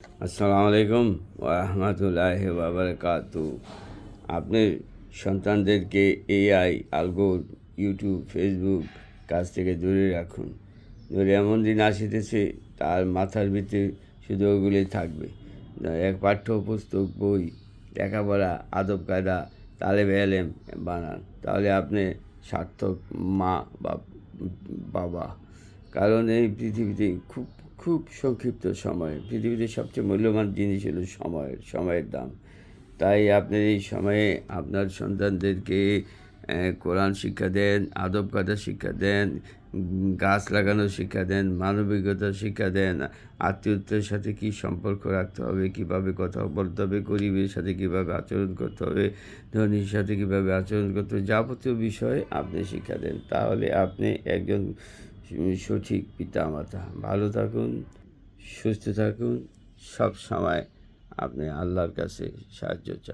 আসসালামু আলাইকুম ওয়া রাহমাতুল্লাহি ওয়া বারাকাতু। আপনি সন্তানদেরকে এআই, আলগোর, ইউটিউব, ফেসবুক কাছ থেকে দূরে রাখুন। যদি এমন দিন আসিতেছে তার মাথার ভিতরে শুধু ওগুলি থাকবে। এক পাঠ্যপুস্তক, বই, লেখাপড়া, আদব কায়দা, তালেবে এলেম বানান, তাহলে আপনি সার্থক মা বা বাবা। কারণ এই পৃথিবীতে খুব খুব সংক্ষিপ্ত সময়, পৃথিবীতে সবচেয়ে মূল্যবান জিনিস হলো সময়ের দাম। তাই আপনার এই সময়ে আপনার সন্তানদেরকে কোরআন শিক্ষা দেন, আদব কায়দা শিক্ষা দেন, গাছ লাগানোর শিক্ষা দেন, মানবিকতার শিক্ষা দেন, আত্মীয়তার সাথে কী সম্পর্ক রাখতে হবে, কীভাবে কথা বলতে হবে, গরিবের সাথে কীভাবে আচরণ করতে হবে, ধনীর সাথে কীভাবে আচরণ করতে হবে, যাবতীয় বিষয়ে আপনি শিক্ষা দেন। তাহলে আপনি একজন সঠিক পিতামাতা। ভালো থাকুন, সুস্থ থাকুন, সব সময় আপনি আল্লাহর কাছে সাহায্য চান।